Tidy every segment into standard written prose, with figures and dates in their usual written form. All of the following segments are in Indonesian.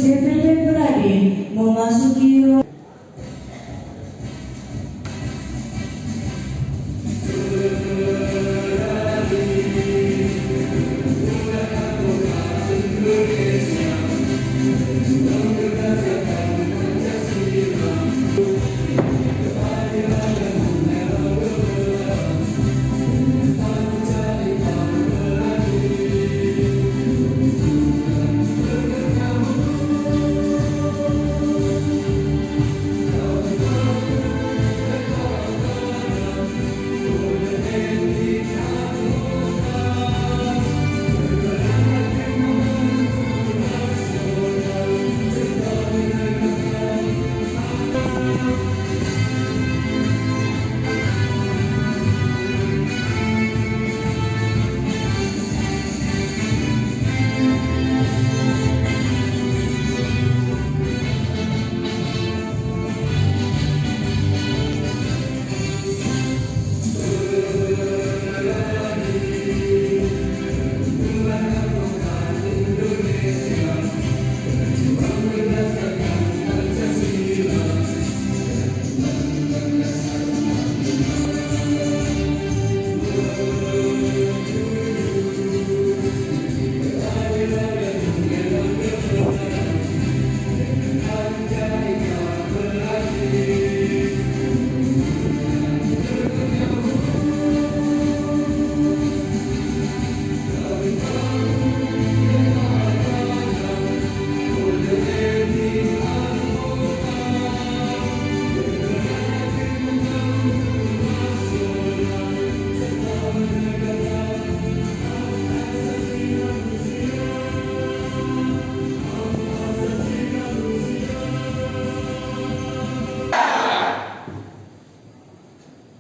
DPP Peradin memasuki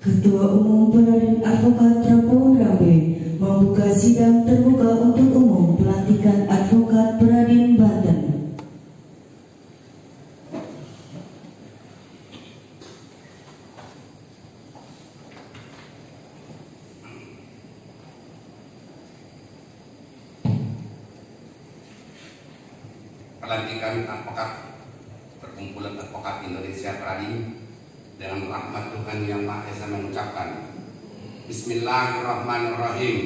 Ketua Umum Peradin Advokat Prabowo Rambe membuka sidang terbuka untuk umum pelantikan Advokat Peradin Banten. Pelantikan advokat Perkumpulan Advokat Indonesia Peradin. Dengan rahmat Tuhan Yang Maha Esa mengucapkan Bismillahirrahmanirrahim.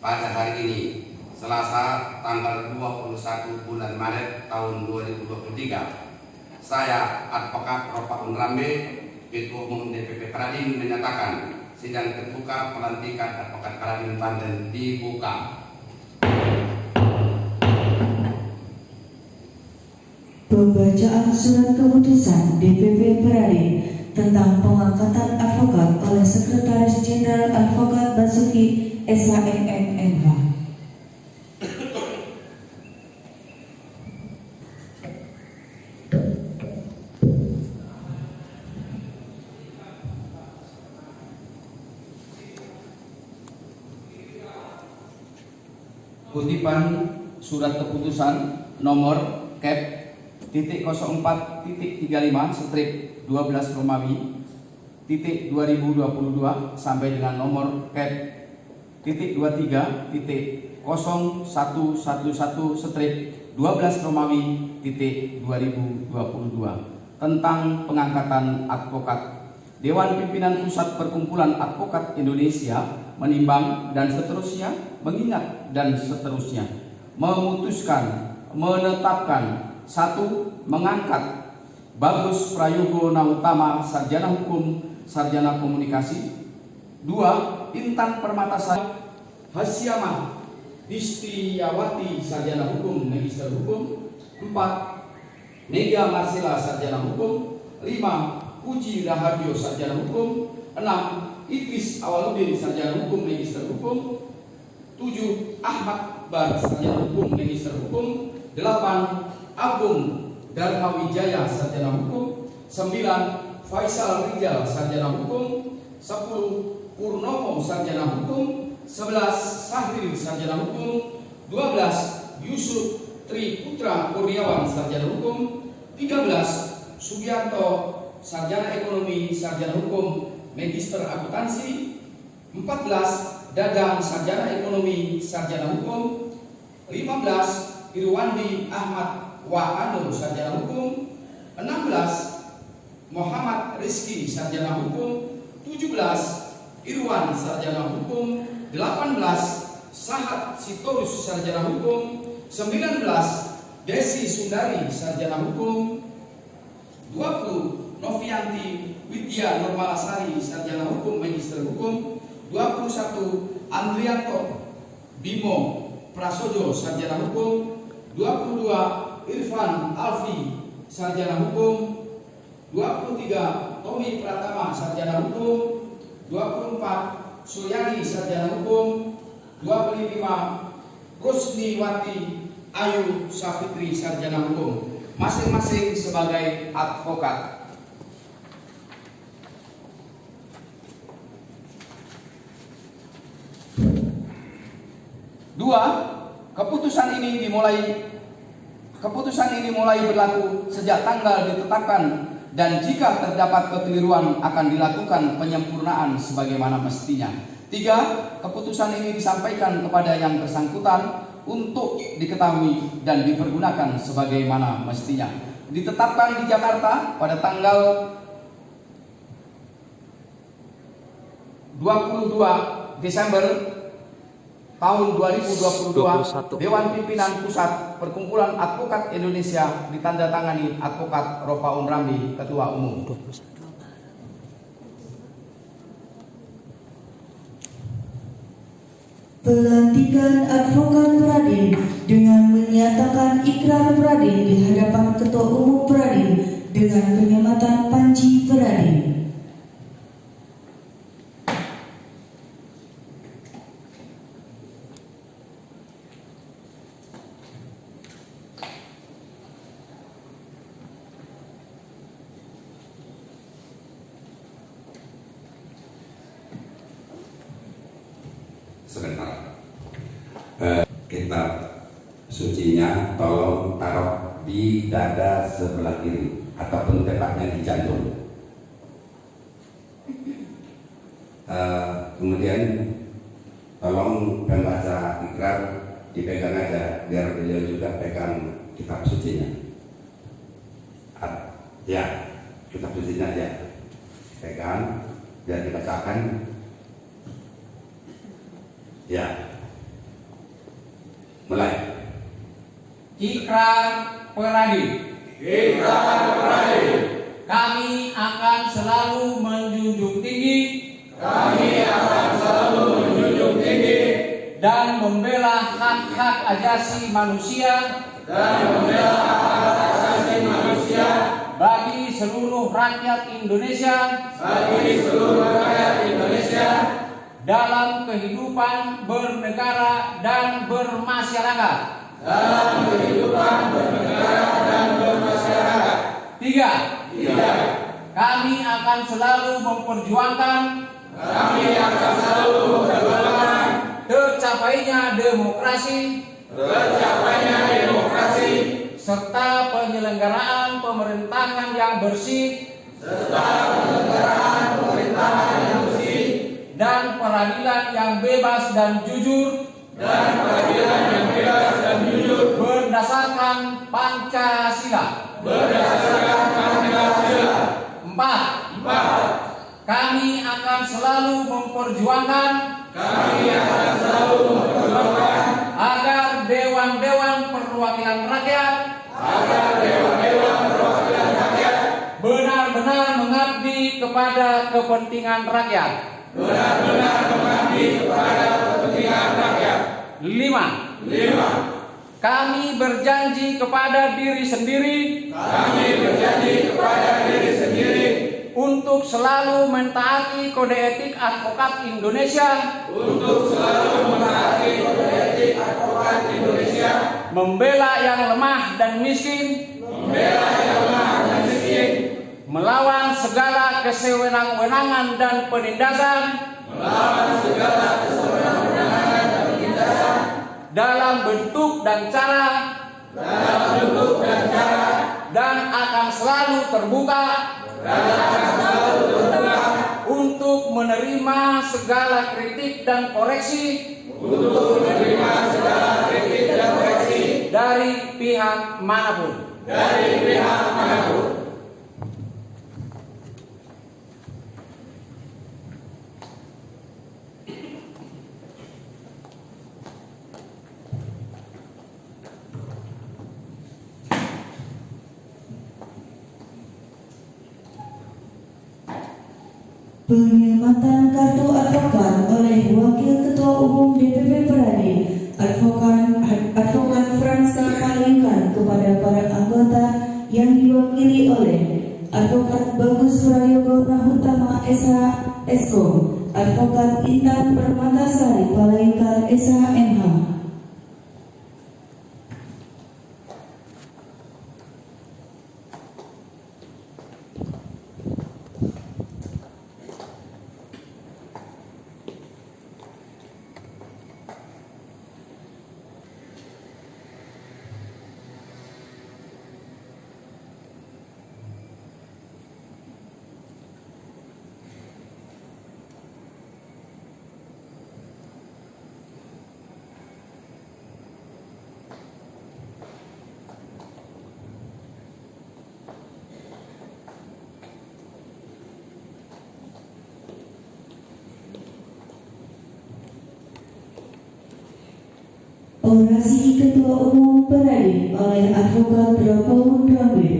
Pada hari ini Selasa tanggal 21 bulan Maret tahun 2023, saya Advokat Prabowo Rambe, Ketua Umum DPP Peradin, menyatakan sidang terbuka pelantikan Advokat Peradin Banten dibuka. Pembacaan surat keputusan DPP Peradin tentang pengangkatan advokat oleh Sekretaris Jenderal Advokat Basuki SHMMH. Kutipan surat keputusan nomor Cap .04.35/12 Romawi .2022 sampai dengan nomor Cap .23.0111/12 Romawi .2022 tentang pengangkatan advokat. Dewan Pimpinan Pusat Perkumpulan Advokat Indonesia menimbang dan seterusnya, mengingat dan seterusnya, memutuskan, menetapkan: 1. Mengangkat Bagus Prayogo Nautama, Sarjana Hukum, Sarjana Komunikasi. 2. Intan Permatasari Hasyamah Distiyawati, Sarjana Hukum, Magister Hukum. 4. Mega Marcella, Sarjana Hukum. 5. Puji Raharjo, Sarjana Hukum. 6. Idris Awaludin, Sarjana Hukum, Magister Hukum. 7. Ahmad Bar, Sarjana Hukum, Magister Hukum. 8. Agung Darmawijaya, Sarjana Hukum. 9. Faisal Rijal, Sarjana Hukum. 10. Purnomo, Sarjana Hukum. 11. Sahril, Sarjana Hukum. 12. Yusuf Tri Putra Kurniawan, Sarjana Hukum. 13. Sugianto, Sarjana Ekonomi, Sarjana Hukum, Magister Akuntansi. 14. Dadang, Sarjana Ekonomi, Sarjana Hukum. 15. Irwandi Ahmad, Wa'anur sarjana hukum. 16 Muhammad Rizki sarjana hukum. 17 Irwan sarjana hukum. 18 Sahat Sitorus sarjana hukum. 19 Desi Sundari sarjana hukum. 20 Novianti Widya Normalasari sarjana hukum magister hukum. 21 Andrianto Bimo Prasojo sarjana hukum. 22 Irfan Alfi sarjana hukum. 23 Tommy Pratama sarjana hukum. 24 Suryani sarjana hukum. 25 Rusniwati Ayu Safitri sarjana hukum, masing-masing sebagai advokat. Dua, keputusan ini mulai berlaku sejak tanggal ditetapkan, dan jika terdapat kekeliruan akan dilakukan penyempurnaan sebagaimana mestinya. 3. Keputusan ini disampaikan kepada yang bersangkutan untuk diketahui dan dipergunakan sebagaimana mestinya. Ditetapkan di Jakarta pada tanggal 22 Desember tahun 2022, Dewan Pimpinan Pusat Perkumpulan Advokat Indonesia ditandatangani Advokat Ropaun Ramli, Ketua Umum. Pelantikan Advokat Peradin dengan menyatakan ikrar Peradin di hadapan Ketua Umum Peradin dengan penyematan Panji Peradin. Sebentar, kitab sucinya tolong taruh di dada sebelah kiri ataupun tepatnya di jantung. Kemudian tolong pembaca ikrar dipegang aja biar beliau juga pegang kitab sucinya. Ya, kitab sucinya aja pegang biar dibacakan. Ya, mulai. Ikrar Peradin. Ikrar Peradin. Kami akan selalu menjunjung tinggi. Kami akan selalu menjunjung tinggi Dan membela hak-hak asasi manusia. dan membela hak asasi manusia Bagi seluruh rakyat Indonesia. bagi seluruh rakyat Indonesia Dalam kehidupan bernegara dan bermasyarakat. dalam kehidupan bernegara dan bermasyarakat. 3. Kami akan selalu memperjuangkan Kami akan selalu memperjuangkan tercapainya demokrasi tercapainya demokrasi serta penyelenggaraan pemerintahan yang bersih serta penyelenggaraan pemerintahan yang bersih dan peradilan yang bebas dan jujur dan peradilan yang bebas dan jujur berdasarkan Pancasila. berdasarkan Pancasila. 4. 4. Kami akan selalu memperjuangkan Kami akan selalu memperjuangkan agar dewan-dewan perwakilan rakyat agar dewan-dewan perwakilan rakyat benar-benar mengabdi kepada kepentingan rakyat. benar-benar mengabdi kepada kepentingan rakyat. 5. 5. Kami berjanji kepada diri sendiri Kami berjanji kepada diri sendiri untuk selalu mentaati kode etik advokat Indonesia, untuk selalu menaati kode etik advokat Indonesia, membela yang lemah dan miskin, membela yang lemah dan miskin, melawan segala kesewenang-wenangan dan penindasan, melawan segala kesewenang-wenangan dan penindasan dalam bentuk dan cara, dan akan selalu terbuka untuk menerima segala kritik dan koreksi untuk menerima segala kritik dan koreksi dari pihak manapun. dari pihak manapun. Penghematan kartu advokat oleh Wakil Ketua Umum DPP Peradi, Advokat Franska Palingkan kepada para anggota yang diwakili oleh Advokat Bagus Prayogo Nahutama SH Esko, Advokat Intan Permatasari Palingkan SH MH. Orasi Ketua Umum Peradi oleh Advokat Propaun Rambe.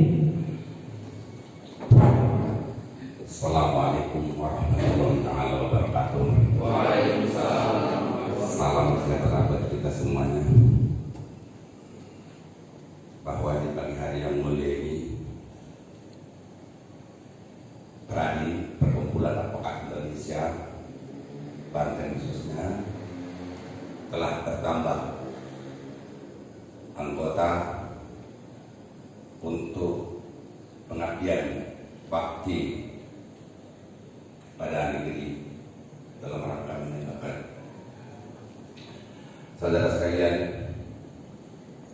Assalamualaikum warahmatullahi wabarakatuh. Waalaikumsalam. Salam sejahtera buat kita semuanya. Bahwa di pagi hari yang mulia ini, Peradi Perkumpulan Advokat Indonesia Banten khususnya telah bertambah anggota untuk pengabdian bakti pada negeri dalam rangka menegakkan. Saudara sekalian,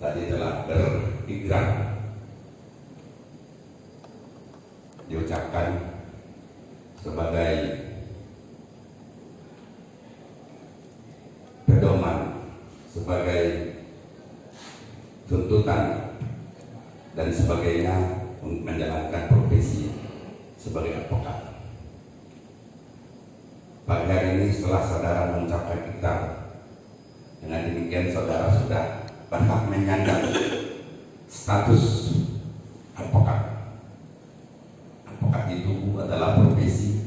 tadi telah berikrar diucapkan sebagai pedoman, sebagai tuntutan dan sebagainya untuk menjalankan profesi sebagai advokat. Pagi hari ini setelah saudara mengucapkan ikrar, dengan demikian saudara sudah berhak menyandang status advokat. Advokat itu adalah profesi.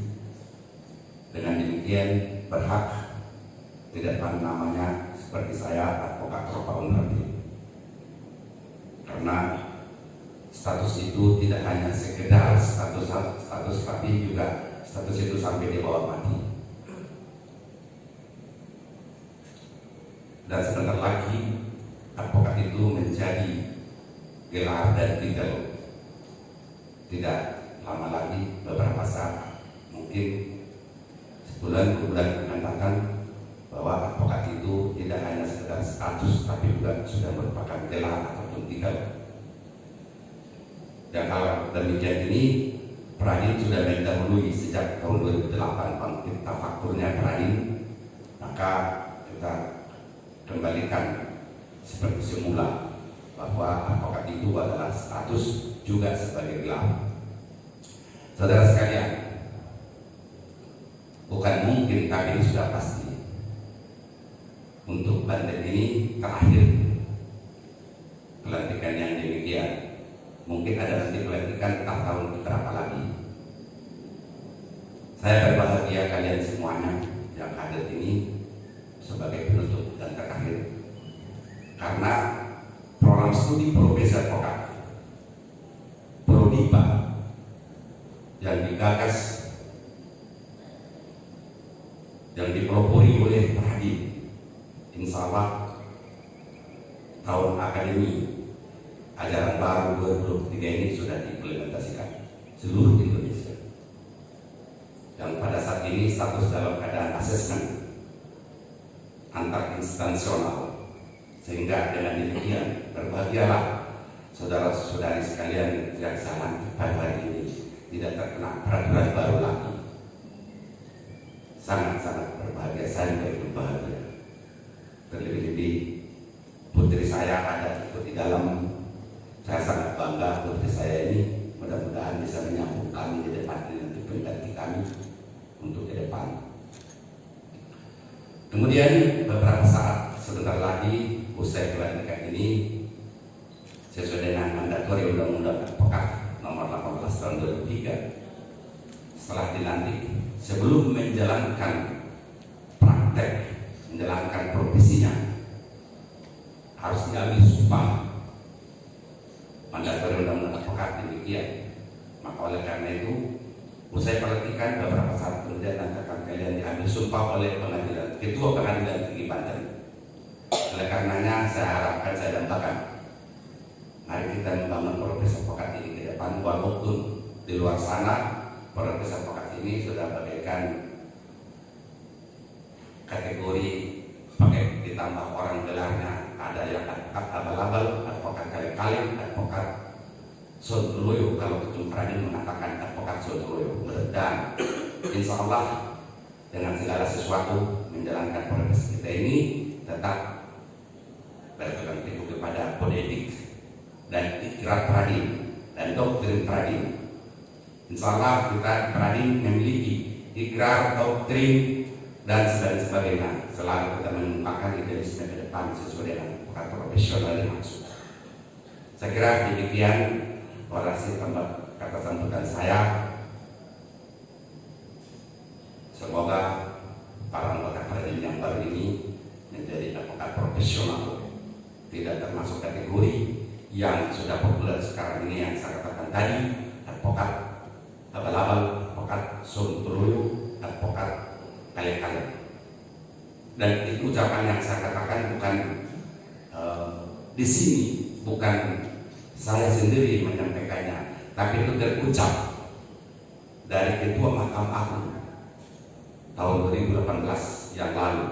Dengan demikian berhak tidak namanya seperti saya advokat Propaun Rambe. Karena status itu tidak hanya sekedar status tapi juga status itu sampai di bawah mati. Dan sebentar lagi advokat itu menjadi gelar dan titel. Tidak lama lagi, beberapa saat, mungkin sebulan mengatakan bahwa advokat itu tidak hanya sekedar status tapi juga sudah merupakan gelar ataupun titel. Dan hal demikian ini Peradi sudah mendahului sejak tahun 2008 bangkit tafakurnya Peradi, maka kita kembalikan seperti semula bahwa advokat itu adalah status juga sebagai gelar. Saudara sekalian, bukan mungkin tapi ini sudah pasti untuk Banten ini terakhir pelantikan yang demikian. Mungkin ada nanti pelantikan entah tahun berapa lagi. Saya berbahagia kalian semuanya yang hadir ini sebagai penutup dan terakhir, karena program studi profesi advokat Prodipa yang digagas, yang dipelopori oleh Peradi, insya Allah tahun akademi ajaran baru 2023 ini sudah diimplementasikan seluruh Indonesia. Dan pada saat ini status dalam keadaan asesmen antar instansional, sehingga dengan demikian berbahagialah saudara-saudari sekalian yang sangat pada hari ini tidak terkena peraturan baru lagi. Sangat-sangat berbahagia, saya juga ikut bahagia. Terlebih-lebih putri saya ada ikut di dalam. Saya sangat bangga putri saya ini, mudah-mudahan bisa menyambung kami di depan nanti pengganti kami untuk ke depan. Kemudian beberapa saat sebentar lagi usai pelantikan ini, sesuai dengan mandatori Undang-Undang Advokat Nomor 18 Tahun 2003, setelah dilantik, sebelum menjalankan praktek, menjalankan profesinya, harus diambil sumpah. Mandatori Undang-Undang Advokat demikian. Maka oleh karena itu, usai pelantikan beberapa saat kemudian akan kalian diambil sumpah oleh pengadilan, Ketua Pengadilan Tinggi Banten. Oleh karenanya saya harapkan, saya dambakan, mari kita membangun profesi advokat ini ke depan, walaupun di luar sana profesi advokat ini sudah bagaikan kategori pakai ditambah orang gelarnya, ada yang advokat abal-abal, advokat kali-kali, advokat sontoloyo, kalau Ketum Pradin mengatakan advokat sontoloyo. Dan insya Allah dengan segala sesuatu menjalankan profesi kita ini tetap berpegang teguh kepada kode etik dan ikrar Pradin dan doktrin Pradin. Insya Allah kita Pradin memiliki ikrar, doktrin dan sebagainya. Selalu kita mengembangkan idealisme ke depan sesuai dengan profesional yang maksud. Saya kira demikian orasi kata sambutan saya. Semoga para anggota Pradin yang baru ini menjadi advokat profesional, tidak termasuk kategori yang sudah populer sekarang ini yang saya katakan tadi, advokat abal-abal, advokat sontoloyo, advokat kali-kali. Dan itu ucapan yang saya katakan bukan di sini, bukan saya sendiri menyampaikannya, tapi itu terucap dari Ketua Mahkamah Agung tahun 2018 yang lalu.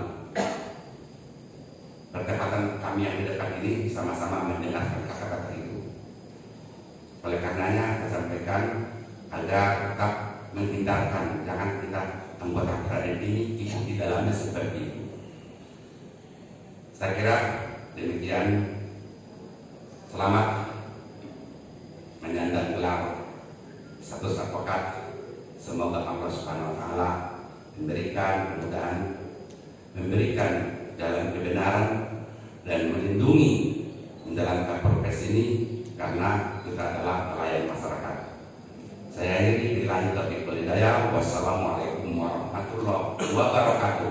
Bertepatan kami yang di dekat ini sama-sama mendengarkan kata-kata itu. Oleh karenanya saya sampaikan agar tetap menghindarkan, jangan kita anggota Pradin ini ikut di dalamnya seperti itu. Saya kira demikian. Selamat menyandang gelar status advokat. Semoga Allah Subhanahu wa Ta'ala memberikan kemudahan, memberikan jalan kebenaran dan melindungi menjalankan profesi ini, karena kita adalah pelayan masyarakat. Saya akhiri billahi taufiq wal hidayah. Wassalamualaikum warahmatullahi wabarakatuh.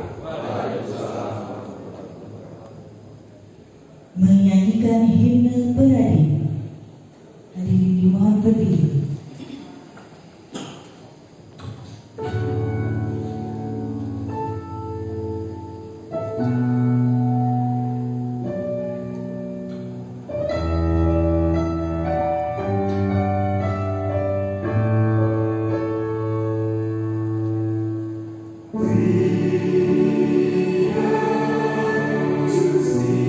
Menyanyikan himne Pradin. Hadirin dimohon berdiri. To see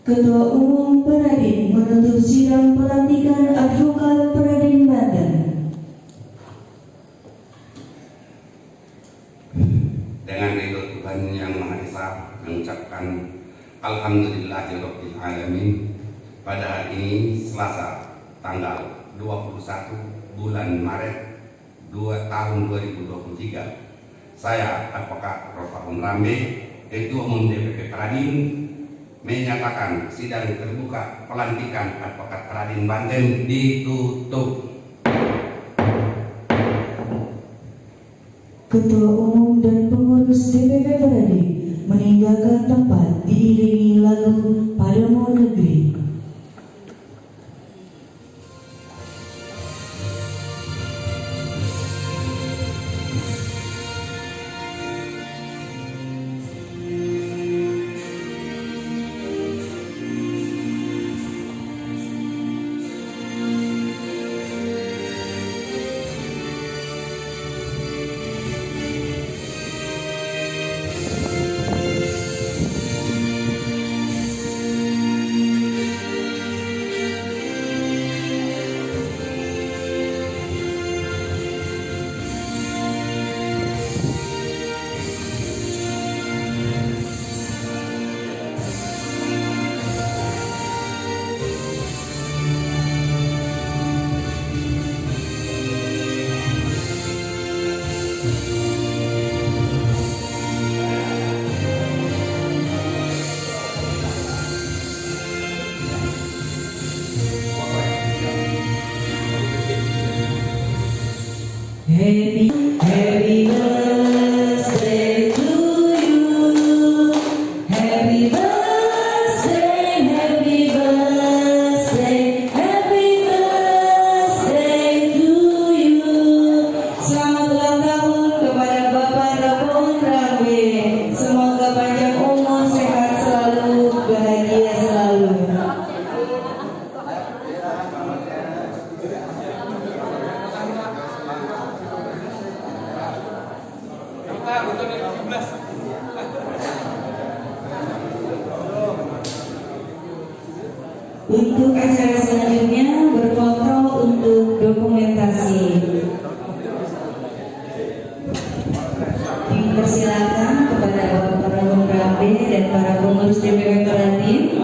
Ketua Umum Peradin menutup sidang pelantikan Advokat Peradin Banten. Dengan ridho Tuhan Yang Maha Esa, mengucapkan Alhamdulillahirabbil alamin. Pada hari ini Selasa tanggal 21 bulan Maret tahun 2023, saya Advokat Ropaun Rambe, Ketua Umum DPP Peradin, menyatakan sidang terbuka pelantikan Advokat Peradin Banten ditutup. Ketua Umum dan pengurus DPP Peradin meninggalkan tempat diiringi lagu Padamu Negeri. Happy birthday to you. Happy birthday, happy birthday, happy birthday to you. Selamat ulang tahun kepada Bapak Ropaun Rambe. Semoga panjang umur, sehat selalu, bahagia selalu. Untuk acara selanjutnya berfoto untuk dokumentasi. Dipersilakan kepada Bapak Ropaun Rambe dan para pengurus DPP Peradin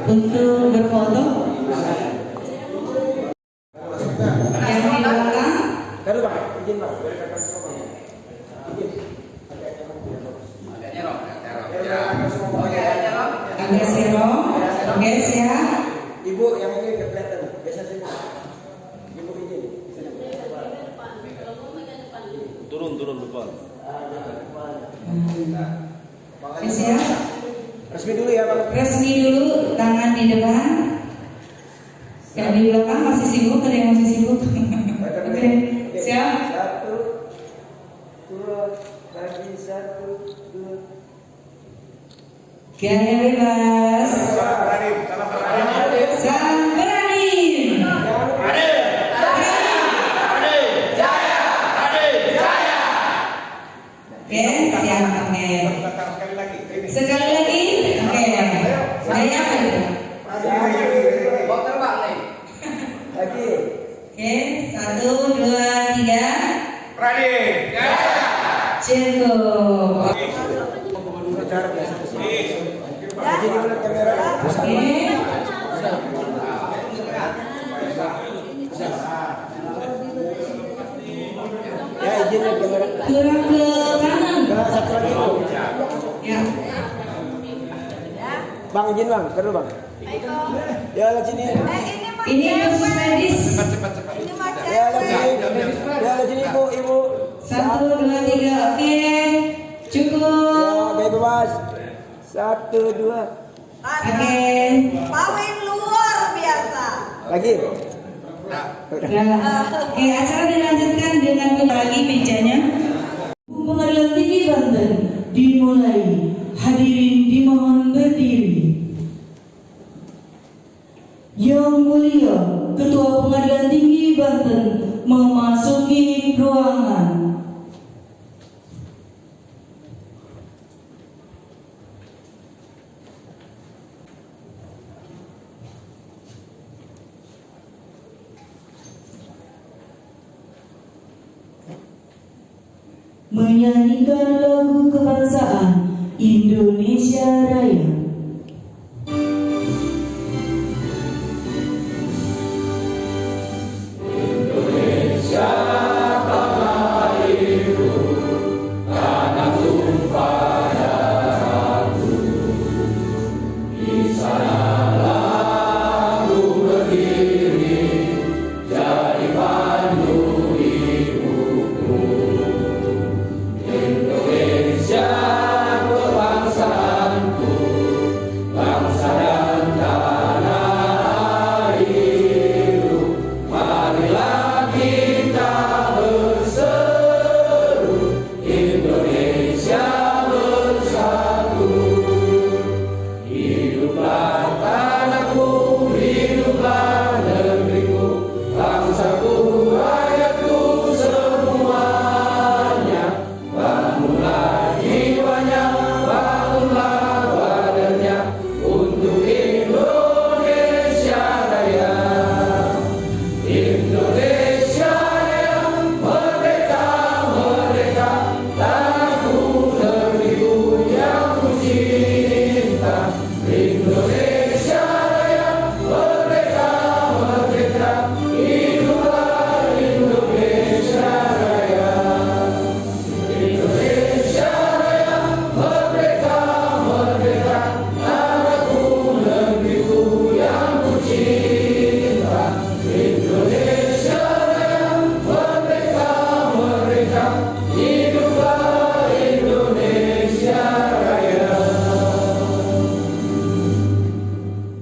untuk berfoto. Yang di belakang. Agak serong. Oke, siap. Ibu yang ini kelihatan biasa saja. Ibu ini. Turun depan. Oke, siap. Resmi dulu ya, Bang. Resmi dulu, tangan di depan. Yang di belakang masih sibuk, ada yang masih sibuk. Oke, siap. 1, 2, lagi 1, 2. Gaya bebas. Salam Peradin. Oke, siap. Oke. Sekali lagi. Oke. Saya Bawa terbang nih. Lagi. Oke, 1, 2, 3. Peradin. Cukup. Cara biasa di sini. Jadi gimana kamera? Oke. Ya, izin ya kamera. Gerak ke kanan. Nah, satu lagi. Ya. Bang, izin Bang, terus Bang. Ya, lihat sini. Ini khusus medis. Ya, lihat sini. Ya, lihat sini Ibu. 1, 2, 3. Oke. Ya, Cukup. gaya bebas. 1, 2. Oke. Pawin luar biasa. Lagi. Nah, oke, acara dilanjutkan dengan lagi mejanya. Pengadilan Tinggi Banten dimulai. Hadirin dimohon berdiri. Yang Mulia Ketua Pengadilan Tinggi Banten memasuki ruangan. menyanyikan lagu kebangsaan Indonesia Raya.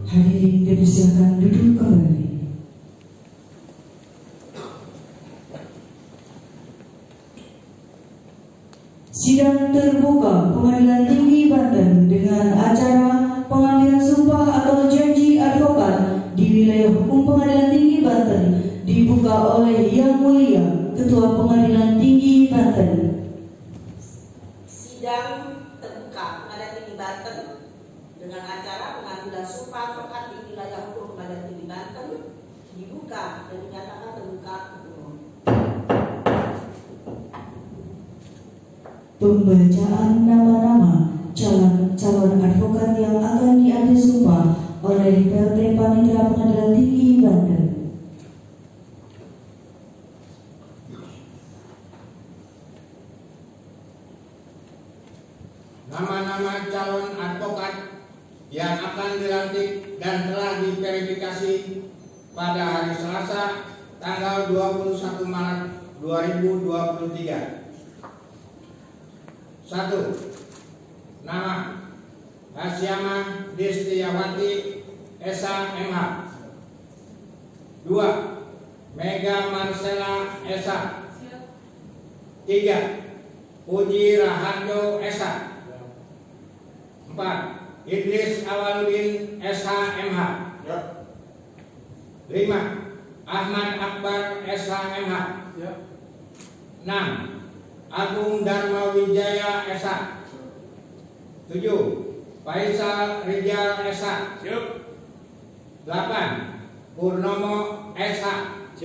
Hadirin dipersilakan duduk kembali. Sidang terbuka Pengadilan Tinggi Banten dengan acara pengambilan sumpah atau janji advokat di wilayah hukum Pengadilan Tinggi Banten dibuka oleh Yang Mulia Ketua Pengadilan Tinggi Banten. Sidang terbuka Pengadilan Tinggi Banten dengan acara pengambilan sumpah advokat di wilayah hukum Pengadilan Tinggi Banten dibuka dan dinyatakan terbuka untuk umum. Pembacaan nama-nama calon advokat yang akan diambil sumpah oleh PLT Panitera Pengadilan Tinggi Banten. Nama-nama calon advokat yang akan dilantik dan telah diverifikasi pada hari Selasa tanggal 21 Maret 2023. 1. Nama Hasyamah Destiawati Esa MH. 2. Mega Marcella Esa. 3. Puji Raharjo Esa. 4. Idris Awaludin SH.MH. 5. Ahmad Akbar SH.MH. 6. Agung Dharma Wijaya SH. 7. Faisal Rijal SH. 8. Purnomo SH. 9.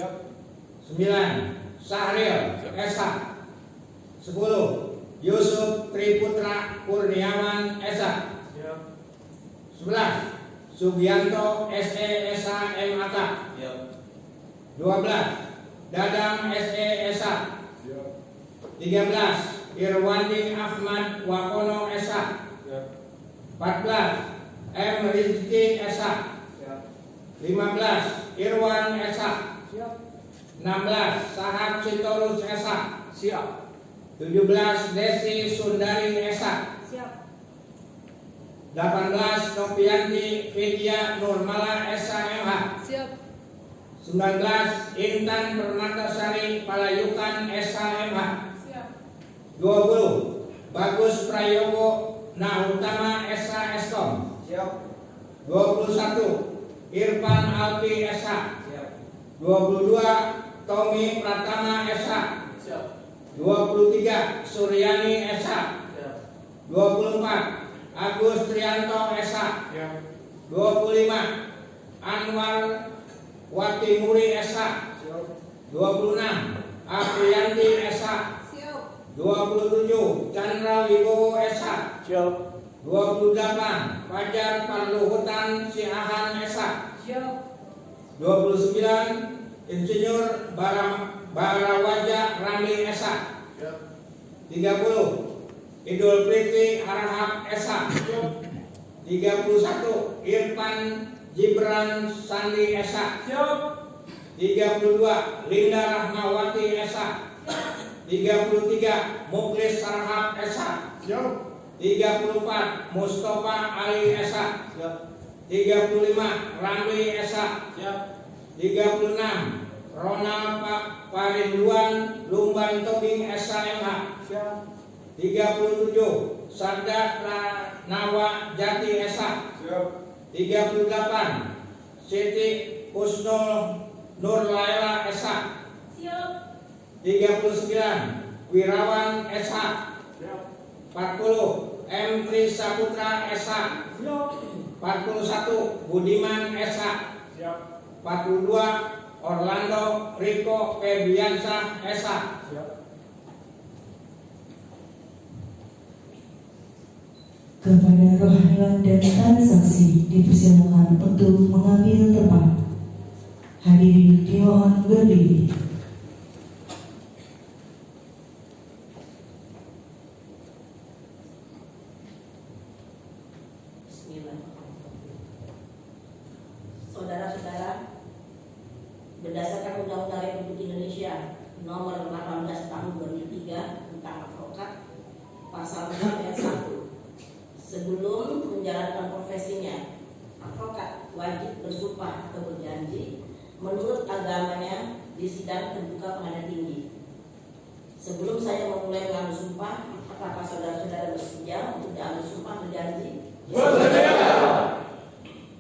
Sahril SH. 10. Yusuf Triputra Kurniawan SH. 11. Sugianto SE SH MAK. 12. Dadang SE SH. 13. Irwandi Ahmad Wakono SH. 14. M. Rizki SH. 15. Irwan SH. 16. Sahab Sitorus SH. 17. Desi Sundari SH. 18. Nopianti Vidya Nurmala SH.MH. 19. Intan Permatasari Palayukan SH.MH. 20. Bagus Prayogo Nahutama SH Eskom. 21. Irfan Alfi SH. 22. Tommy Pratama SH. 23. Suryani SH. 24. Agus Trianto SH. 25. Anwar Watimuri SH. 26. Apriyanti SH. 27 Chandra Wibowo SH. Siap. 28 Fajar Parluhutan Siahan SH. Siap. 29 Insinyur Barawaja Ramli SH. 30 Idul Fitri Harahap SH. 31 Irfan Gibran Sandi SH. 32 Linda Rahmawati SH. 33 Muklis Sarhab SH. 34 Mustafa Ali SH. 35 Ramli SH. 36 Ronald Parinduan Lumban Tobing SHMH. 37 Sardat Nawa Jati SH. 38 Siti Husnul Nur Laila SH. 39 Wirawan SH. 40 M. Tri Saputra SH. 41 Budiman SH. 42 Orlando Riko Febriansyah SH. Kepada rohaniwan dan transaksi dipersilakan untuk mengambil tempat. Hadirin dimohon berdiri. Saudara-saudara, berdasarkan Undang-Undang Republik Indonesia Nomor 18 Tahun 2003 tentang advokat, Pasal 6 ayat 1, sebelum menjalankan profesinya, advokat wajib bersumpah atau berjanji menurut agamanya di sidang terbuka pengadilan tinggi. Sebelum saya memulai mengambil sumpah, apakah saudara-saudara bersedia untuk diambil sumpah berjanji? Bersedia.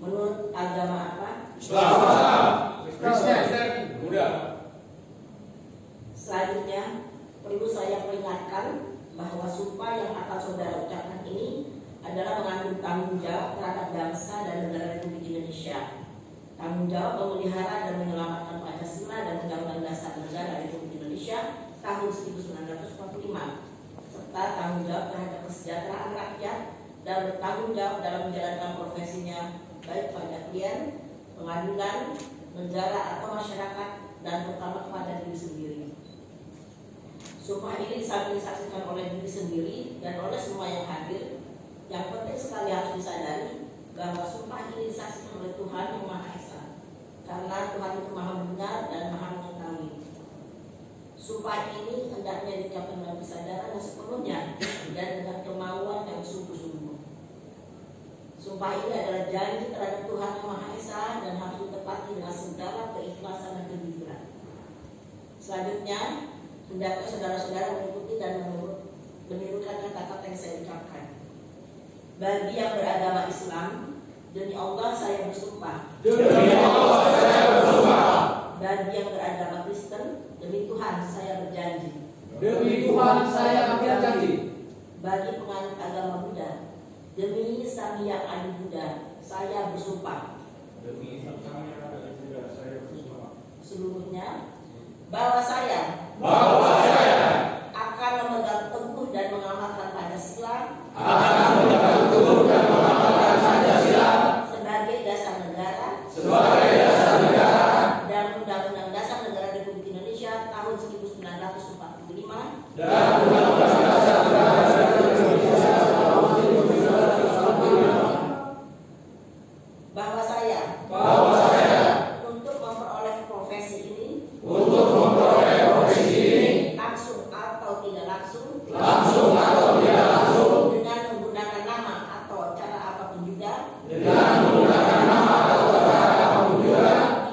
Menurut agama apa? Kristen. Buddha. Selanjutnya, perlu saya peringatkan bahwa sumpah yang akan saudara ucapkan ini adalah mengandung tanggung jawab terhadap bangsa dan negara Republik Indonesia. Tanggung jawab memelihara dan menyelamatkan Pancasila dan Undang-Undang Dasar Negara Republik Indonesia tahun 1945, serta tanggung jawab terhadap kesejahteraan rakyat dan bertanggung jawab dalam menjalankan profesinya baik pada klien, pengadilan, negara atau masyarakat, dan terutama kepada diri sendiri. Sumpah ini disaksikan oleh diri sendiri dan oleh semua yang hadir. Yang penting sekali harus disadari bahwa sumpah ini disaksikan oleh Tuhan Yang Maha Esa, karena Tuhan itu Maha Benar dan Maha Mengetahui. Sumpah ini hendaknya diucapkan dengan kesadaran yang sepenuhnya dan dengan kemauan yang sungguh-sungguh. Sumpah ini adalah janji terhadap Tuhan Yang Maha Esa dan harus ditepati dengan segala keikhlasan dan kejujuran. Selanjutnya, hendaknya saudara-saudara mengikuti dan menirukan kata-kata yang saya ucapkan. Bagi yang beragama Islam, demi Allah saya bersumpah. Bagi yang beragama Kristen, demi Tuhan saya berjanji. Bagi penganut agama Buddha, demi Sang Hyang Adi Buddha, saya bersumpah. Seluruhnya, bahwa saya akan memegang teguh dan mengamalkan Pancasila sebagai dasar negara dan Undang-Undang Dasar Negara Republik Indonesia tahun 1945 bahwa saya untuk memperoleh profesi ini langsung atau tidak langsung dengan menggunakan nama atau cara apapun juga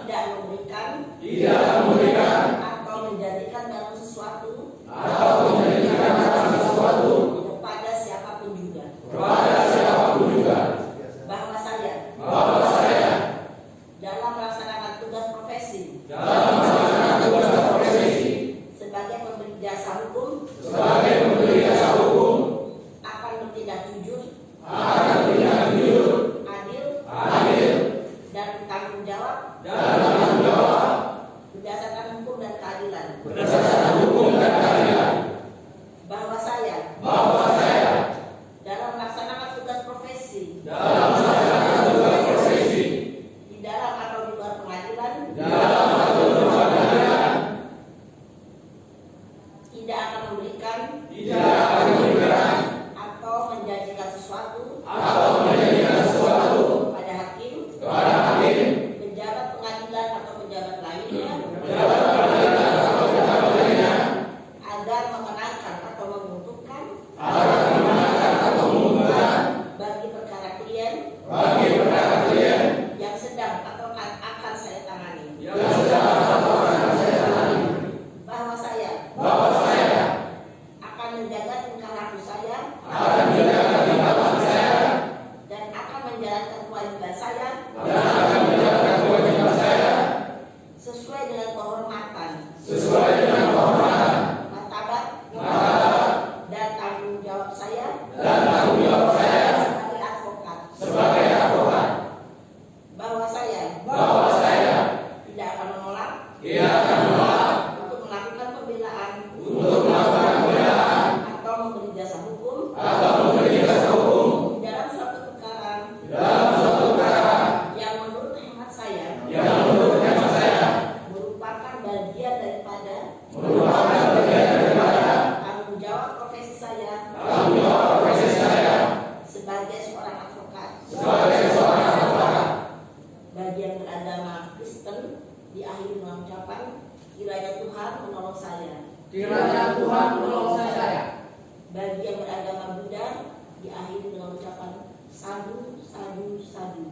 tidak memberikan atau menjadikan dalam sesuatu kepada siapapun juga bahwa saya dalam melaksanakan tugas profesi sebagai pemberi jasa hukum akan bertindak jujur, adil, dan bertanggung jawab berdasarkan hukum dan keadilan. diakhiri dengan ucapan kiranya Tuhan menolong saya. Kiranya Tuhan menolong saya. Bagi yang beragama Buddha diakhiri dengan ucapan sadu sadu sadu.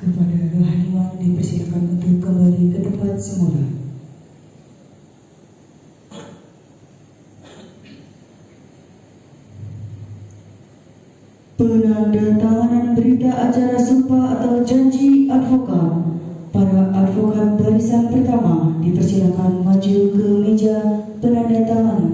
Kepada rohaniwan dipersilakan untuk kembali ke tempat semula. Penandatanganan berita acara sumpah atau janji advokat. Para advokat barisan pertama dipersilakan maju ke meja penandatanganan.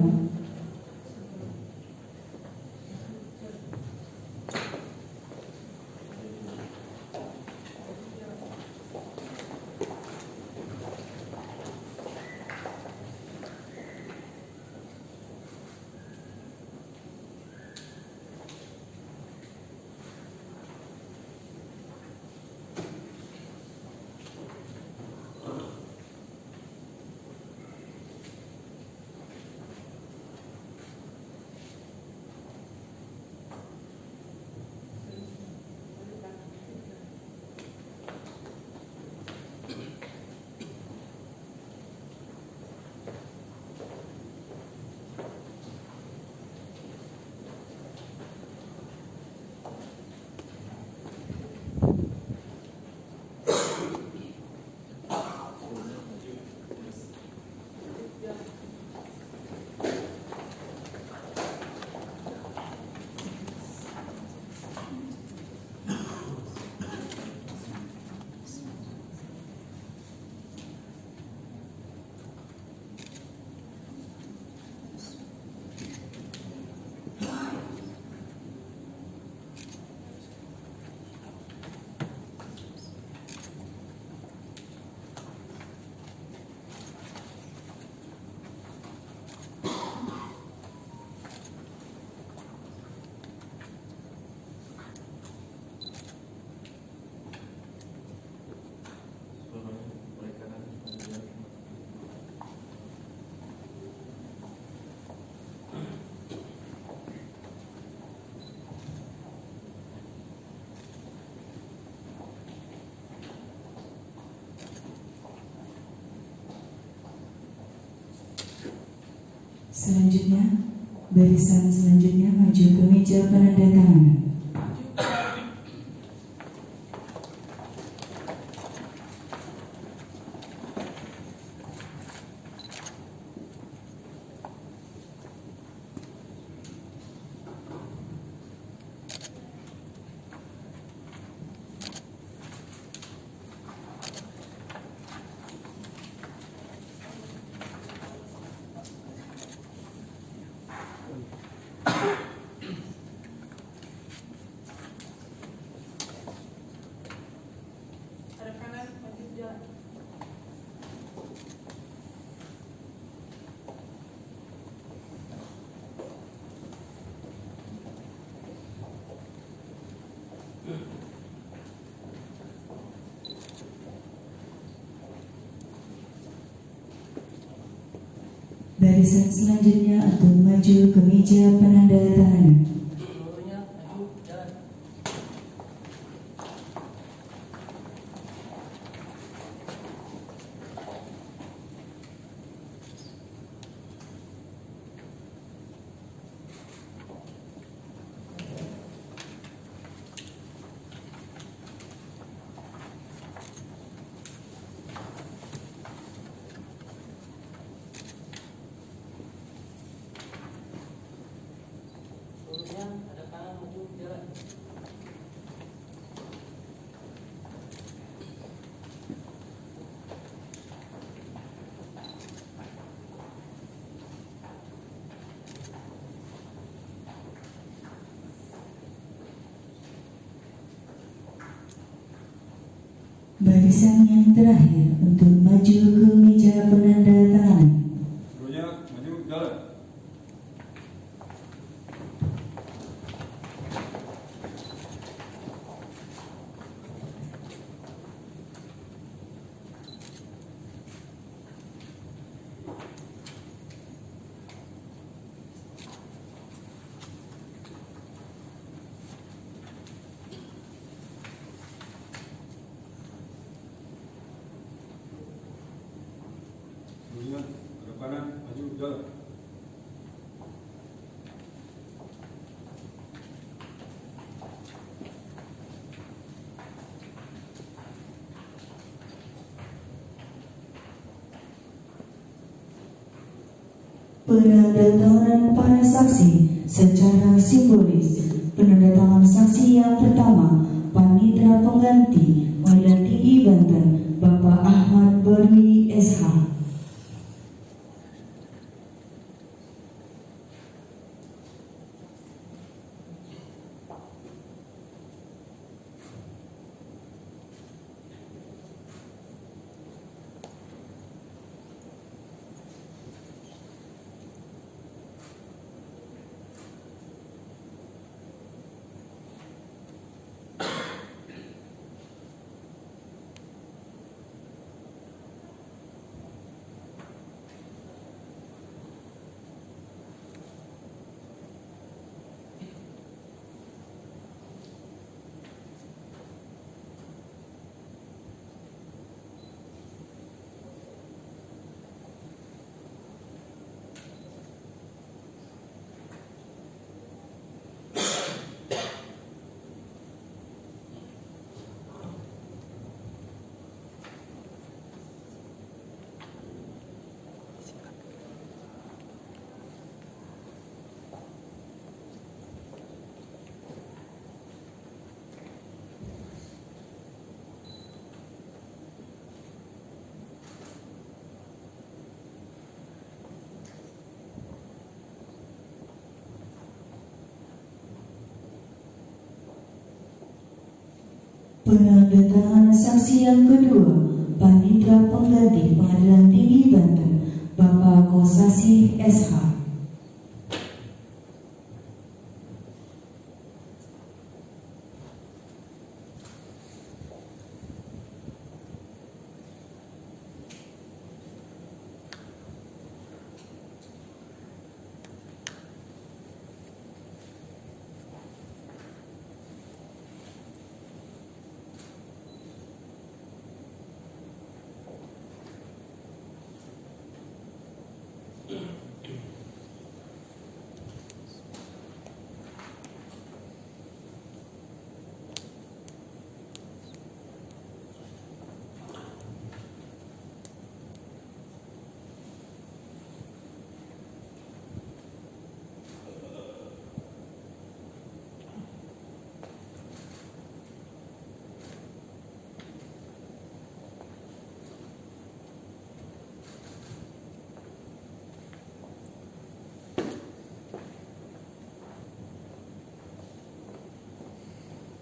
Selanjutnya, barisan selanjutnya maju ke meja penandatanganan. Barisan selanjutnya akan maju ke meja penandatanganan. barisan yang terakhir untuk maju ke meja penandatanganan. Seluruhnya maju jalan. Seluruhnya ke kanan maju jalan. Penandatanganan para saksi secara simbolis. Penandatangan saksi yang pertama, Panitra Pengganti Pengadilan Tinggi Banten, Bapak Ahmad Barwi SH. Penandatanganan saksi yang kedua, Panitra Pengganti Pengadilan Tinggi Banten, Bapak Kosasi SH.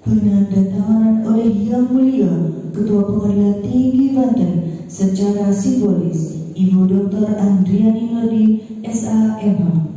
Penandatanganan oleh Yang Mulia Ketua Pengadilan Tinggi Banten secara simbolis Ibu Dr. Andriani Nurdi SAMH.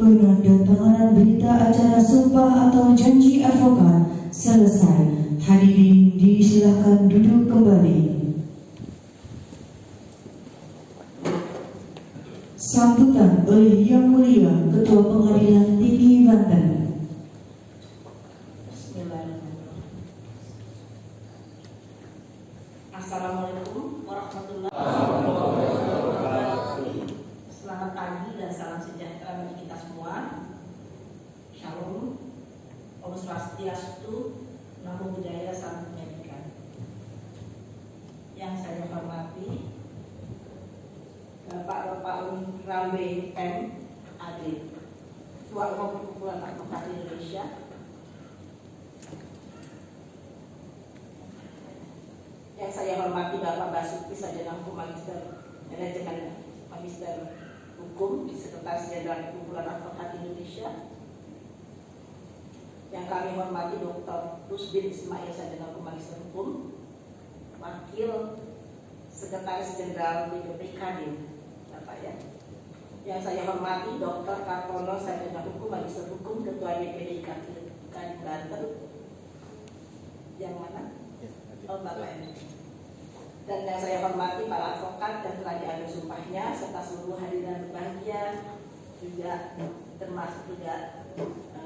Penandatanganan berita acara sumpah atau janji advokat selesai. Hadirin disilakan duduk kembali. Sambutan oleh Yang Mulia Ketua Pengadilan Tinggi Banten. Assalamualaikum warahmatullahi wabarakatuh. Selamat pagi dan salam sejahtera bagi kita semua. Shalom, Om Swastiastu, Namo Buddhaya, Salam Kebajikan. Rambe M. Adri, Ketua Umum Perkumpulan Advokat Indonesia. Yang saya hormati Bapak Basuki Sarjana Hukum Magister Manajemen Magister Hukum di Sekretaris Jenderal Perkumpulan Advokat Indonesia. Yang kami hormati Dr. Rusdin Ismail Sarjana Hukum Magister Hukum, Wakil Sekretaris Jenderal BPP Kadin, Bapak ya. Yang saya hormati Dr. Kartono Sarjana Hukum Magister Hukum, Ketua DPD Kadin Banten. Yang mana? Oh, Bapak ini. Dan yang saya hormati para advokat dan telah diambil sumpahnya serta seluruh hadirin berbahagia, juga termasuk juga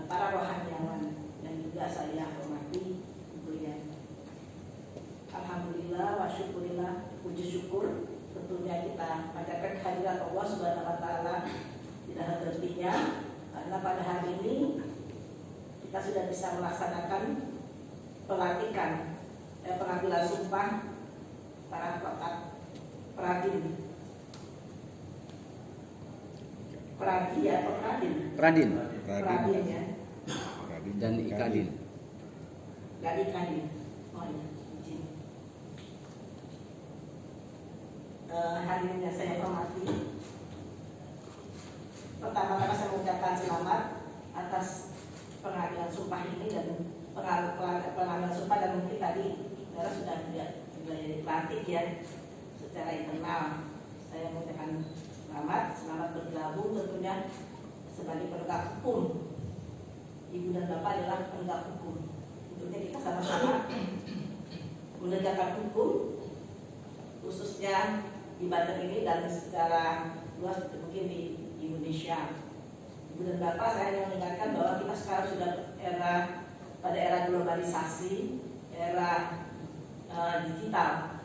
para rohaniawan yang juga saya hormati tentunya. Alhamdulillah wa syukurillah, puji syukur tentunya kita panjatkan kehadirat Allah Subhanahu wa taala tidak henti-hentinya, karena pada hari ini kita sudah bisa melaksanakan pengambilan sumpah para advokat Pradin ya. Dan Ikadin. Dan Ikadin. Oh iya, izin. Hadirin yang saya hormati, pertama-tama saya mengucapkan selamat atas pengambilan sumpah ini dan pengambilan sumpah, dan mungkin tadi saudara sudah dilantik ya secara internal. Saya mengucapkan selamat bergabung tentunya sebagai penegak hukum. Ibu dan Bapak adalah penegak hukum. Tentunya kita sama-sama menegakkan hukum, khususnya di Banten ini dan secara luas mungkin di Indonesia. Ibu dan Bapak, saya ingin mengingatkan bahwa kita sekarang sudah pada era globalisasi, era digital,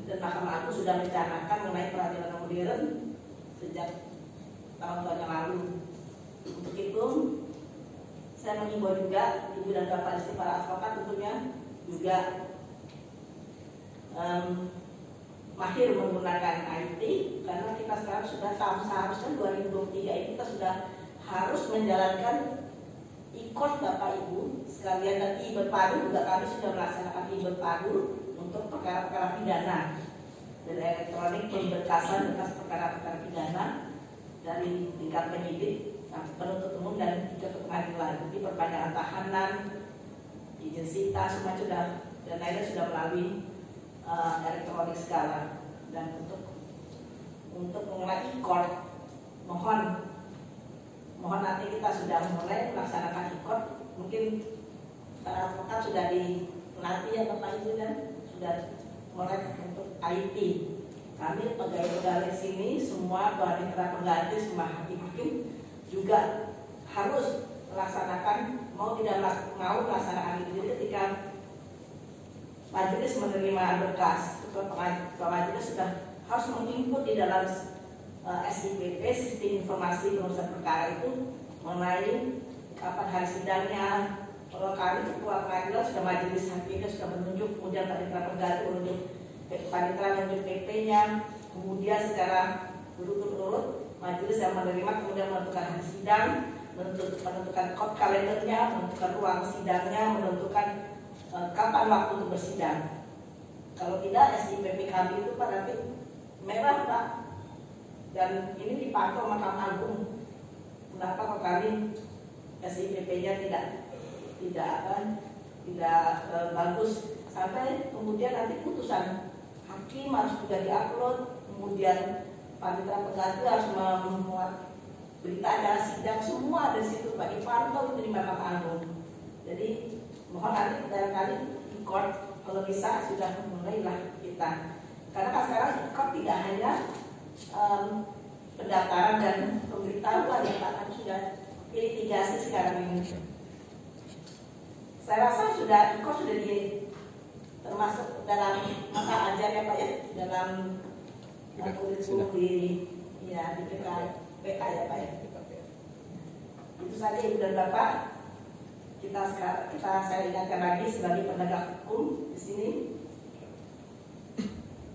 dan Mahkamah Agung sudah merencanakan mengenai peradilan modern sejak tahun-tahun yang lalu. Untuk itu, saya mengimbau juga ibu dan bapak istri para advokat tentunya juga mahir menggunakan IT, karena kita sekarang sudah tahu seharusnya 2023 ini kita sudah harus menjalankan e-court Bapak Ibu sekalian, dan e-berpadu juga kami sudah melaksanakan e-berpadu untuk perkara-perkara pidana dan elektronik pemberkasan berkas perkara-perkara pidana dari tingkat penyidik, penuntut umum dan juga ke pengadilan. Jadi perpanjangan tahanan, izin sita semua sudah dan lainnya sudah melalui elektronik segala. Dan untuk mengenai e-court, mohon nanti kita sudah mulai melaksanakan e-court. Mungkin para advokat sudah dilatih ya Bapak Ibu, dan sudah mulai untuk IT. Kami pegawai-pegawai sini semua, para pengganti, semua hakim juga harus melaksanakan, mau tidak mau melaksanakan itu. Jadi ketika majelis menerima berkas, ketua majelis sudah harus menginput di dalam SIPP, Sistem Informasi Pengurusan Perkara itu, mengenai kapan hari sidangnya. Kalau kami ketua pengadilan sudah majelis hakimnya sudah menunjuk, kemudian panitera pengganti menunjuk, panitera menunjuk PP-nya, kemudian secara berurut-urut majelis yang menerima kemudian menentukan hari sidang, menentukan kalendernya, menentukan ruang sidangnya, menentukan kapan waktu untuk bersidang. Kalau tidak, SIPP kami itu Pak nanti merah Pak, dan ini dipantau Mahkamah Agung. Kenapa kok kami SIPP-nya tidak bagus, sampai kemudian nanti putusan hakim harus juga diupload, kemudian panitera pengganti harus memuat berita acara sidang, semua ada di situ Pak, dipantau itu di Mahkamah Agung. Jadi mohon nanti kali e-court kalau bisa sudah mulailah kita, karena kan sekarang e-court tidak hanya pendaftaran dan pemberitahuan yang akan sudah litigasi sekarang ini. Saya rasa sudah e-court sudah termasuk dalam mata ajar ya Pak ya, dalam kurikulum di PK ya Pak ya. Itu saja Ibu dan Bapak. Saya ingatkan lagi sebagai penegak hukum di sini,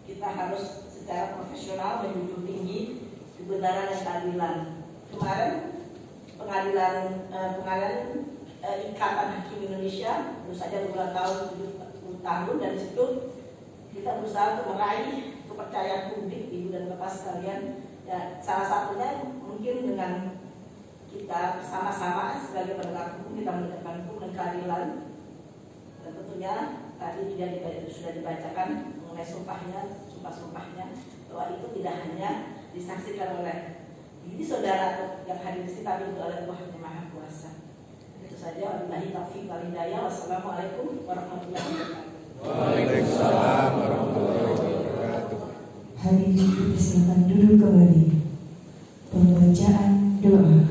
kita harus secara profesional menjunjung tinggi kebenaran dan keadilan. Kemarin pengadilan Ikatan Hakim Indonesia baru saja berulang tahun 70 tahun, dan situ kita berusaha untuk meraih kepercayaan publik, ibu dan bapak sekalian. Ya, salah satunya mungkin dengan kita sama-sama sebagai penegak hukum kita menegakkan hukum dan keadilan. Dan tentunya tadi juga sudah dibacakan mengenai sumpah-sumpahnya bahwa itu tidak hanya disaksikan oleh diri saudara yang hadir di sini, tapi juga oleh Tuhan Yang Maha Kuasa. Itu saja. Wabillahi taufiq wal hidayah. Wassalamualaikum warahmatullahi wabarakatuh. Waalaikumsalam warahmatullahi wabarakatuh. Hadirin dipersilakan duduk kembali. Pembacaan doa.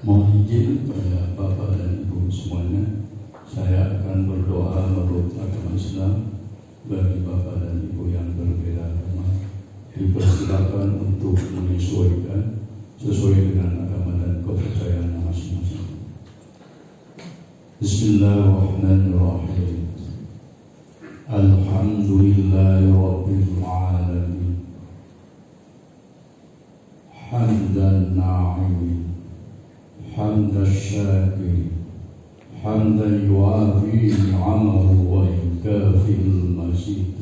Mohon izin kepada Bapak dan Ibu semuanya, saya akan berdoa menurut agama Islam. Bagi Bapak dan Ibu yang berbeda agama, dipersilakan untuk menyesuaikan sesuai dengan agama dan kepercayaan masing-masing. Bismillahirrahmanirrahim. Alhamdulillahirabbil alamin. Hamdan na'imin, حمد الشاكر حمدا يوافي نعمه ويكافئ المزيد.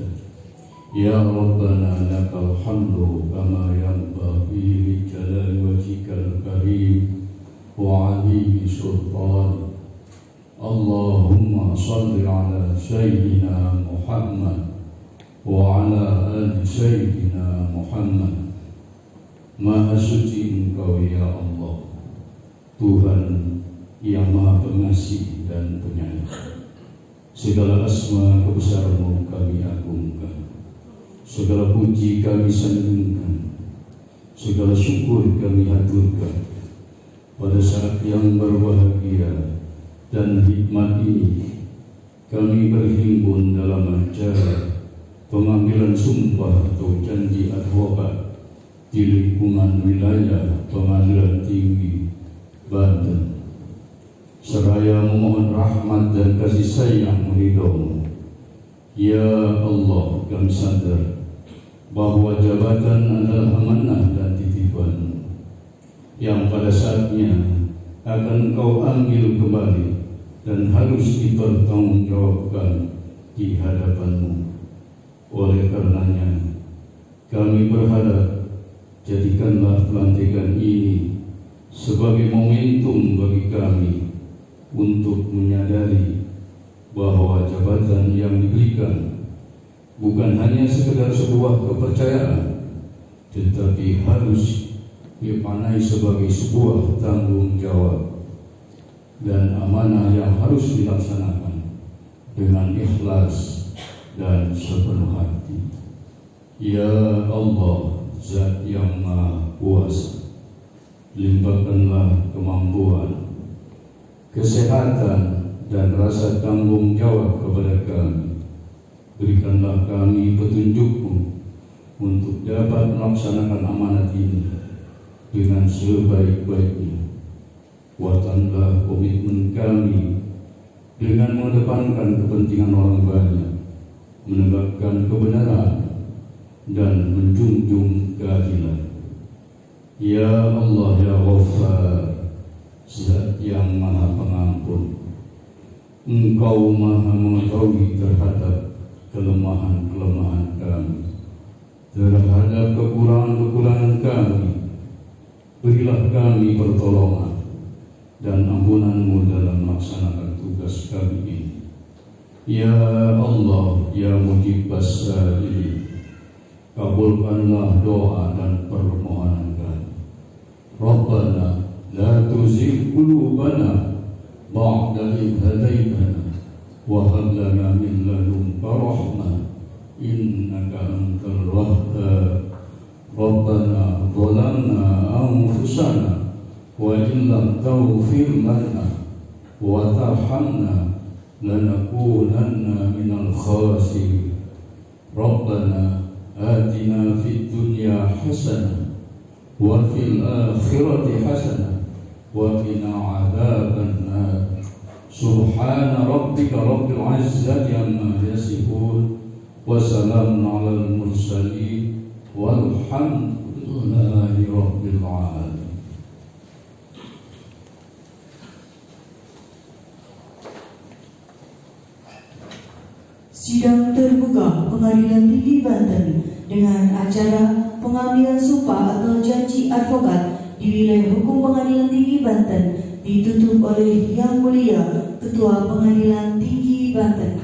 يا ربنا لك الحمد كما ينبغي لجلال وجهك الكريم وعظيم سلطانك. اللهم صل على سيدنا محمد وعلى آل سيدنا محمد. Maha suci Engkau ya Allah, Tuhan yang Maha Pengasih dan Penyayang. Segala asma kebesaran-Mu kami agungkan, segala puji kami sanjungkan, segala syukur kami haturkan pada saat yang berbahagia dan hikmat ini. Kami berhimpun dalam acara pengambilan sumpah atau janji advokat di lingkungan wilayah Pengadilan Tinggi Banten, seraya memohon rahmat dan kasih sayang ridho-Mu. Ya Allah, kami sadar bahwa jabatan adalah amanah dan titipan yang pada saatnya akan Engkau ambil kembali dan harus dipertanggungjawabkan di hadapan-Mu. Oleh karenanya, kami berharap jadikanlah pelantikan ini sebagai momentum bagi kami untuk menyadari bahwa jabatan yang diberikan bukan hanya sekedar sebuah kepercayaan, tetapi harus dimaknai sebagai sebuah tanggung jawab dan amanah yang harus dilaksanakan dengan ikhlas dan sepenuh hati. Ya Allah, Zat yang Maha Kuasa, limpahkanlah kemampuan, kesehatan, dan rasa tanggung jawab kepada kami. Berikanlah kami petunjuk-Mu untuk dapat melaksanakan amanat ini dengan sebaik-baiknya. Kuatkanlah komitmen kami dengan mengedepankan kepentingan orang banyak, menegakkan kebenaran, dan menjunjung keadilan. Ya Allah, Ya Ghaffar, Zat yang Maha Pengampun, Engkau Maha mengetahui terhadap kelemahan-kelemahan kami, terhadap kekurangan-kekurangan kami. Berilah kami pertolongan dan ampunan-Mu dalam melaksanakan tugas kami ini. Ya Allah, Ya Mujibas Sa'ilin, kabulkanlah doa dan permohonan kami. Rabbana la tuzigh qulubana ba'da idh hadaitana wa hab lana min ladunka rahmah innaka antal wahhab. Rabbana zalamna anfusana wa in lam taghfir lana وترحمنا لنكونن من الخاسرين ربنا آتنا في الدنيا حسنة وفي الآخرة حسنة وقنا عذاب النار سبحان ربك رب العزة عما يصفون وسلام على المرسلين والحمد لله رب العالمين. Sidang terbuka Pengadilan Tinggi Banten dengan acara pengambilan sumpah atau janji advokat di wilayah hukum Pengadilan Tinggi Banten ditutup oleh Yang Mulia Ketua Pengadilan Tinggi Banten.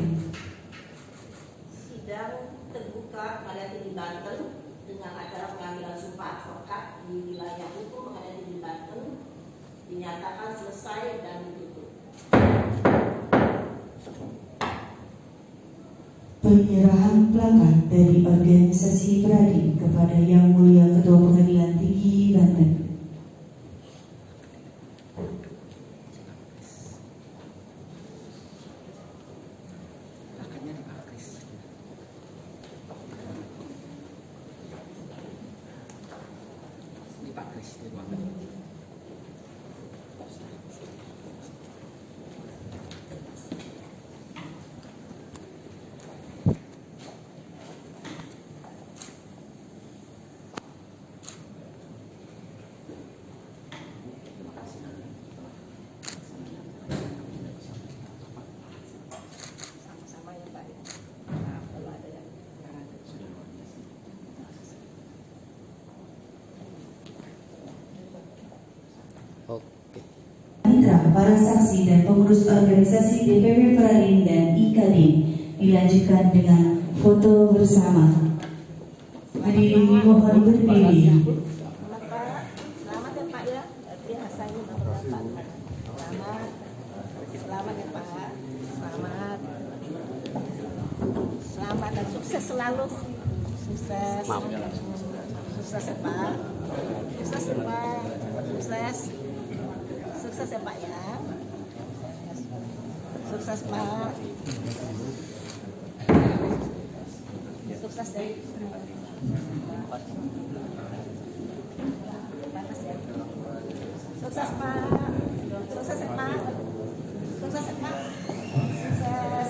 Sidang terbuka Pengadilan Tinggi Banten dengan acara pengambilan sumpah advokat di wilayah hukum Pengadilan Tinggi Banten dinyatakan selesai dan ditutup. Penyerahan plakat dari organisasi Pradi kepada Yang Mulia Ketua Pengadilan Tinggi Banten. Para saksi dan pengurus organisasi DPP Pradim dan IKADIM dilanjutkan dengan foto bersama. Hadirin dimohon berdiri. Selamat ya Pak ya. Biasanya Selamat ya Pak. Selamat dan sukses selalu. Sukses. Sukses ya Pak. Sukses ya Pak. Sukses ya Pak ya. Sukses Pak. Sukses ya. Sukses Pak. Sukses ya Pak. Sukses ya Pak. Sukses.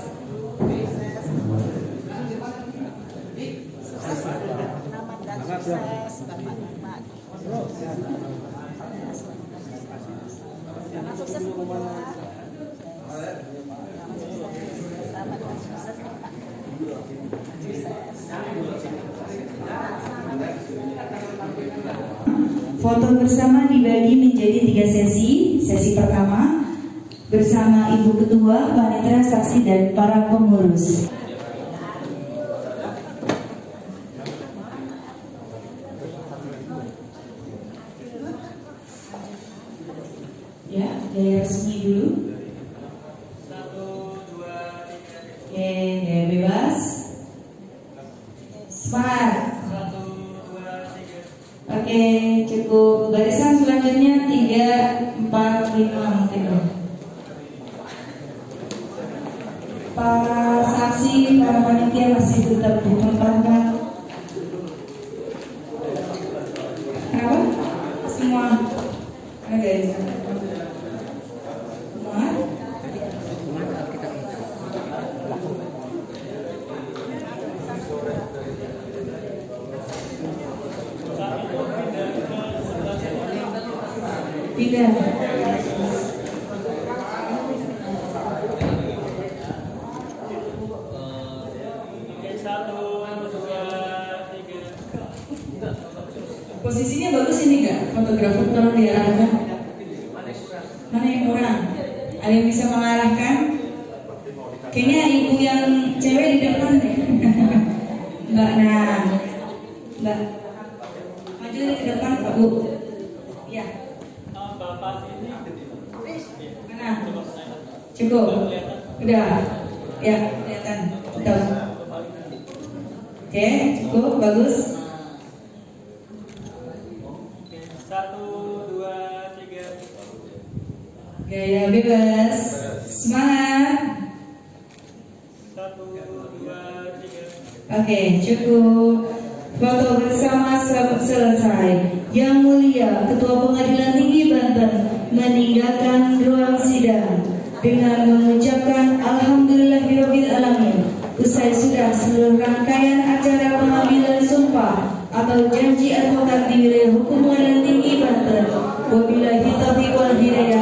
Sukses. Selamat dan sukses Bapak. Selamat sukses semua. Selamat dan sukses Bapak. Foto bersama dibagi menjadi 3 sesi. Sesi pertama bersama Ibu Ketua, Panitera, Saksi, dan para pengurus. Ya, gaya resmi dulu. 1, 2, 3. Oke, gaya bebas. Smart. 1, 2, 3. Oke, cukup. Barisan selanjutnya 3, 4, 5 mungkin. Para saksi, para panitia masih tetap ditempatkan. Kenapa? Semua. Oke. Semua. Pindah. Posisinya bagus ini enggak? Fotografer tolong diarahkan. Mana yang kurang? Ada yang bisa mengarahkan? Kayaknya ibu yang cewek di depan deh. Mbak, nah, Mbak, maju ke depan Pak Bu. Ya. Mana? Cukup. Udah. Ya, kelihatan. Betul. Oke, cukup, bagus. 1, 2, 3. Gaya bebas. Oke, cukup. Foto bersama selesai. Yang mulia Ketua Pengadilan Tinggi Banten meninggalkan ruang sidang dengan mengucapkan Alhamdulillahirabbil alamin. Usai sudah seluruh rangkaian acara pengambilan sumpah atau janji advokat di wilayah hukum Pengadilan Tinggi Banten. Wabillahi taufiq wal hidayah.